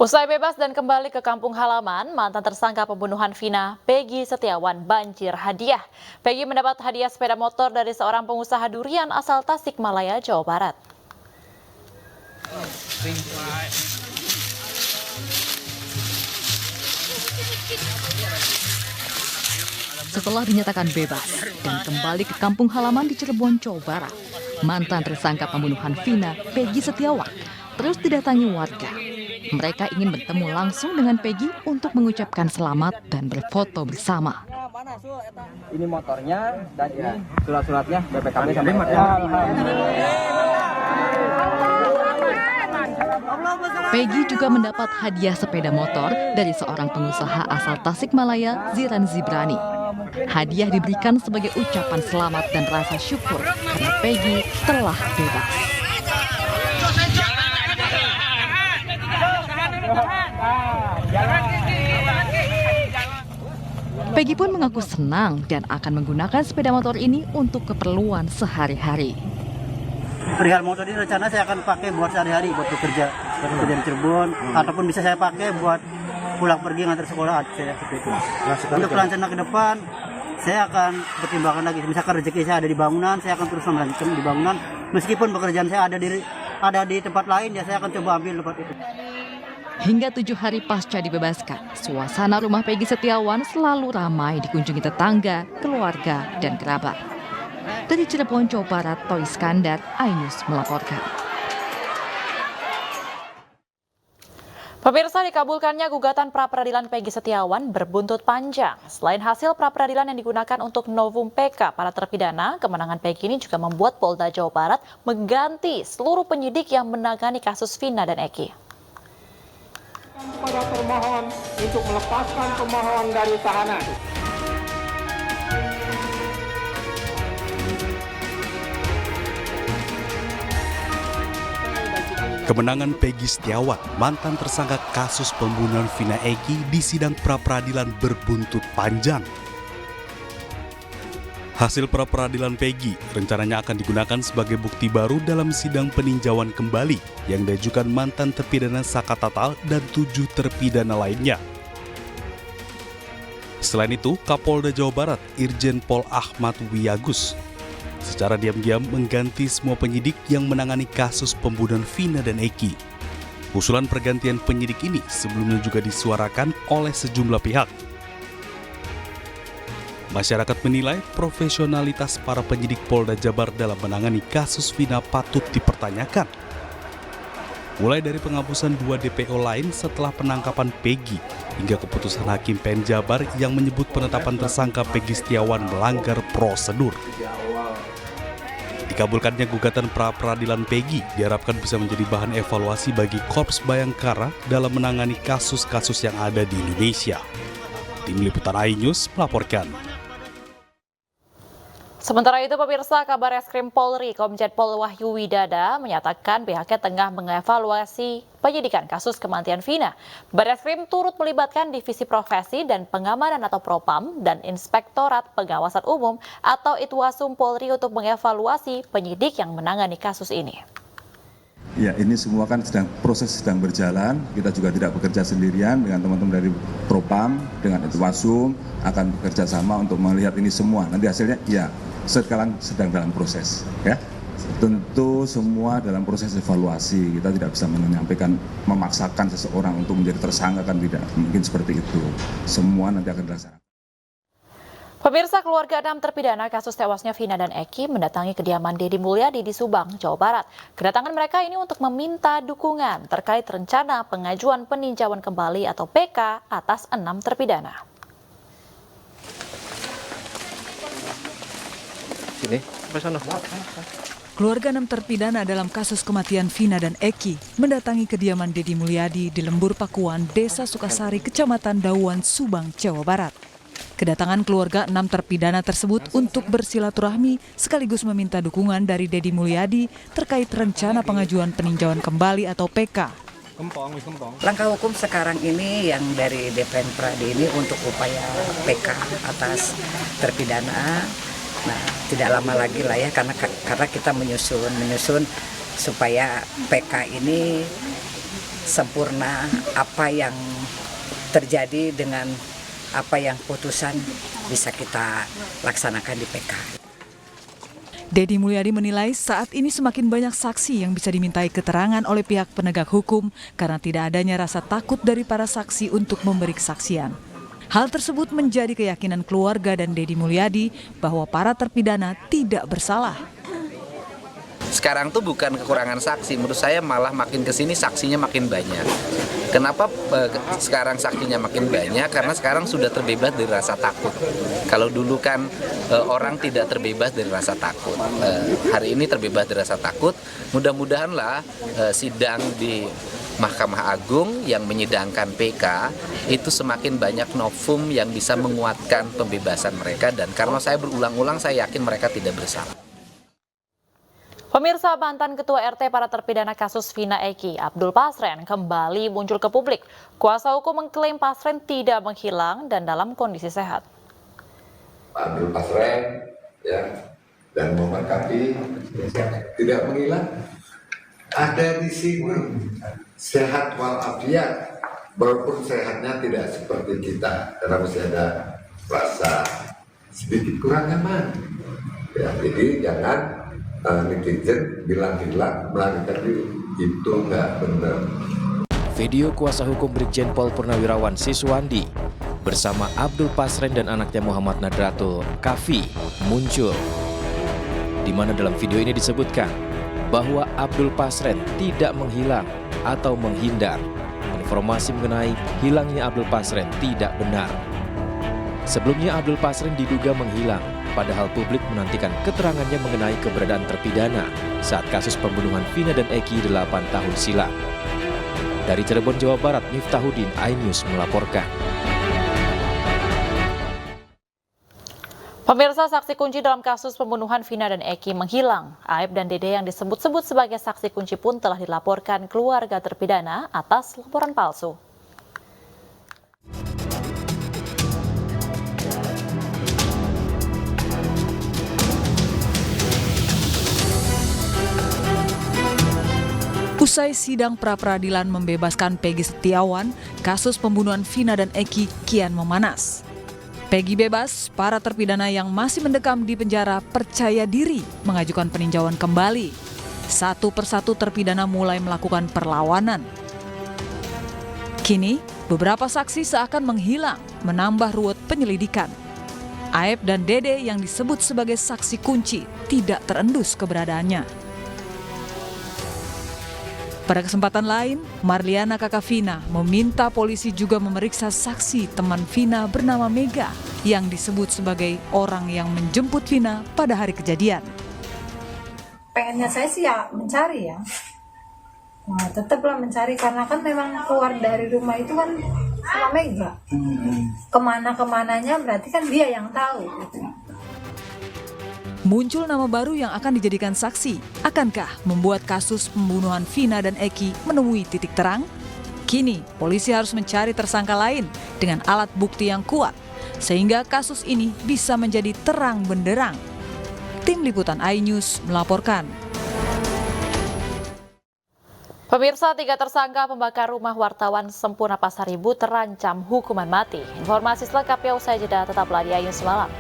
Usai bebas dan kembali ke kampung halaman, mantan tersangka pembunuhan Vina, Peggy Setiawan, banjir hadiah. Peggy mendapat hadiah sepeda motor dari seorang pengusaha durian asal Tasikmalaya, Jawa Barat. Setelah dinyatakan bebas dan kembali ke kampung halaman di Cirebon, Jawa Barat, mantan tersangka pembunuhan Vina, Peggy Setiawan, terus didatangi warga. Mereka ingin bertemu langsung dengan Peggy untuk mengucapkan selamat dan berfoto bersama. Ini motornya dan ini surat-suratnya BPKB sampai Peggy juga mendapat hadiah sepeda motor dari seorang pengusaha asal Tasikmalaya, Ziran Zibrani. Hadiah diberikan sebagai ucapan selamat dan rasa syukur karena Peggy telah bebas. Peggy pun mengaku senang dan akan menggunakan sepeda motor ini untuk keperluan sehari-hari. Perihal motor ini rencana saya akan pakai buat sehari-hari, buat bekerja di Cirebon, ataupun bisa saya pakai buat pulang pergi ngantar sekolah saya seperti itu. Untuk rencana ke depan, saya akan pertimbangkan lagi. Misalkan rezeki saya ada di bangunan, saya akan terus melanjutkan di bangunan. Meskipun pekerjaan saya ada di tempat lain, ya saya akan coba ambil tempat itu. Hingga 7 hari pasca dibebaskan, suasana rumah Peggy Setiawan selalu ramai dikunjungi tetangga, keluarga, dan kerabat. Dari Cirebon, Jawa Barat, Toy Iskandar, iNews melaporkan. Pemirsa, dikabulkannya gugatan pra-peradilan Peggy Setiawan berbuntut panjang. Selain hasil pra-peradilan yang digunakan untuk novum PK para terpidana, kemenangan Peggy ini juga membuat Polda Jawa Barat mengganti seluruh penyidik yang menangani kasus Vina dan Eki. Kepada termohon untuk melepaskan pemohon dari tahanan. Kemenangan Peggy Setiawan, mantan tersangka kasus pembunuhan Vina Eki di sidang pra-peradilan berbuntut panjang. Hasil pra-peradilan Peggy rencananya akan digunakan sebagai bukti baru dalam sidang peninjauan kembali yang diajukan mantan terpidana Saka Tatal dan 7 terpidana lainnya. Selain itu, Kapolda Jawa Barat, Irjen Pol Ahmad Wiyagus, secara diam-diam mengganti semua penyidik yang menangani kasus pembunuhan Vina dan Eki. Usulan pergantian penyidik ini sebelumnya juga disuarakan oleh sejumlah pihak. Masyarakat menilai profesionalitas para penyidik Polda Jabar dalam menangani kasus Vina patut dipertanyakan. Mulai dari penghapusan 2 DPO lain setelah penangkapan Peggy, hingga keputusan Hakim PN Jabar yang menyebut penetapan tersangka Peggy Setiawan melanggar prosedur. Dikabulkannya gugatan pra-peradilan Peggy diharapkan bisa menjadi bahan evaluasi bagi Korps Bayangkara dalam menangani kasus-kasus yang ada di Indonesia. Tim Liputan iNews melaporkan. Sementara itu, pemirsa, Kabar Reskrim Polri Komjen Pol Wahyu Widada menyatakan pihaknya tengah mengevaluasi penyidikan kasus kematian Vina. Barreskrim turut melibatkan Divisi Profesi dan Pengamanan atau Propam dan Inspektorat Pengawasan Umum atau Itwasum Polri untuk mengevaluasi penyidik yang menangani kasus ini. Ya, ini semua kan proses sedang berjalan. Kita juga tidak bekerja sendirian dengan teman-teman dari Propam, dengan Itwasum akan bekerja sama untuk melihat ini semua. Nanti hasilnya ya sekarang sedang dalam proses. Ya, tentu semua dalam proses evaluasi. Kita tidak bisa menyampaikan memaksakan seseorang untuk menjadi tersangka, kan tidak mungkin seperti itu. Semua nanti akan dilaksanakan. Pemirsa, keluarga 6 terpidana kasus tewasnya Vina dan Eki mendatangi kediaman Deddy Mulyadi di Subang, Jawa Barat. Kedatangan mereka ini untuk meminta dukungan terkait rencana pengajuan peninjauan kembali atau PK atas 6 terpidana. Keluarga 6 terpidana dalam kasus kematian Vina dan Eki mendatangi kediaman Deddy Mulyadi di Lembur Pakuan, Desa Sukasari, Kecamatan Dauan, Subang, Jawa Barat. Kedatangan keluarga 6 terpidana tersebut untuk bersilaturahmi sekaligus meminta dukungan dari Deddy Mulyadi terkait rencana pengajuan peninjauan kembali atau PK. Langkah hukum sekarang ini yang dari Depenpra ini untuk upaya PK atas terpidana. Nah, tidak lama lagi lah ya karena kita menyusun supaya PK ini sempurna apa yang terjadi dengan apa yang putusan bisa kita laksanakan di PK. Dedi Mulyadi menilai saat ini semakin banyak saksi yang bisa dimintai keterangan oleh pihak penegak hukum karena tidak adanya rasa takut dari para saksi untuk memberi kesaksian. Hal tersebut menjadi keyakinan keluarga dan Dedi Mulyadi bahwa para terpidana tidak bersalah. Sekarang tuh bukan kekurangan saksi, menurut saya malah makin kesini saksinya makin banyak. Kenapa sekarang saksinya makin banyak? Karena sekarang sudah terbebas dari rasa takut. Kalau dulu kan orang tidak terbebas dari rasa takut. Hari ini terbebas dari rasa takut. Mudah-mudahanlah sidang di Mahkamah Agung yang menyidangkan PK itu semakin banyak novum yang bisa menguatkan pembebasan mereka. Dan karena saya berulang-ulang, saya yakin mereka tidak bersalah. Pemirsa, mantan Ketua RT para terpidana kasus Vina Eki, Abdul Pasren, kembali muncul ke publik. Kuasa hukum mengklaim Pasren tidak menghilang dan dalam kondisi sehat. Pak Abdul Pasren ya, dan Muhammad Kafi tidak menghilang. Ada di sini, sehat walafiat, walaupun sehatnya tidak seperti kita, karena masih ada rasa sedikit kurang nyaman. Ya, jadi jangan netizen bilang-bilang melarikan diri, itu nggak benar. Video kuasa hukum Brigjen Pol Purnawirawan Siswandi bersama Abdul Pasren dan anaknya Muhammad Nadratul Kafi muncul, di mana dalam video ini disebutkan bahwa Abdul Pasren tidak menghilang atau menghindar. Informasi mengenai hilangnya Abdul Pasren tidak benar. Sebelumnya Abdul Pasren diduga menghilang, padahal publik menantikan keterangannya mengenai keberadaan terpidana saat kasus pembunuhan Vina dan Eki 8 tahun silam. Dari Cirebon, Jawa Barat, Miftahudin, iNews melaporkan. Pemirsa, saksi kunci dalam kasus pembunuhan Vina dan Eki menghilang. Aib dan Dede yang disebut-sebut sebagai saksi kunci pun telah dilaporkan keluarga terpidana atas laporan palsu. Usai sidang pra-peradilan membebaskan Peggy Setiawan, kasus pembunuhan Vina dan Eki kian memanas. Peggy bebas, para terpidana yang masih mendekam di penjara percaya diri mengajukan peninjauan kembali. Satu persatu terpidana mulai melakukan perlawanan. Kini, beberapa saksi seakan menghilang, menambah ruwet penyelidikan. Aib dan Dede yang disebut sebagai saksi kunci tidak terendus keberadaannya. Pada kesempatan lain, Marliana kakak Vina meminta polisi juga memeriksa saksi teman Vina bernama Mega yang disebut sebagai orang yang menjemput Vina pada hari kejadian. Pengennya saya sih ya mencari ya. Nah, tetaplah mencari karena kan memang keluar dari rumah itu kan sama Mega. Kemana-kemananya berarti kan dia yang tahu. Muncul nama baru yang akan dijadikan saksi. Akankah membuat kasus pembunuhan Vina dan Eki menemui titik terang? Kini, polisi harus mencari tersangka lain dengan alat bukti yang kuat, sehingga kasus ini bisa menjadi terang benderang. Tim Liputan iNews melaporkan. Pemirsa, 3 tersangka pembakar rumah wartawan Sempurna Pasar Ibu terancam hukuman mati. Informasi selengkapnya usai jeda, tetaplah di iNews Malam.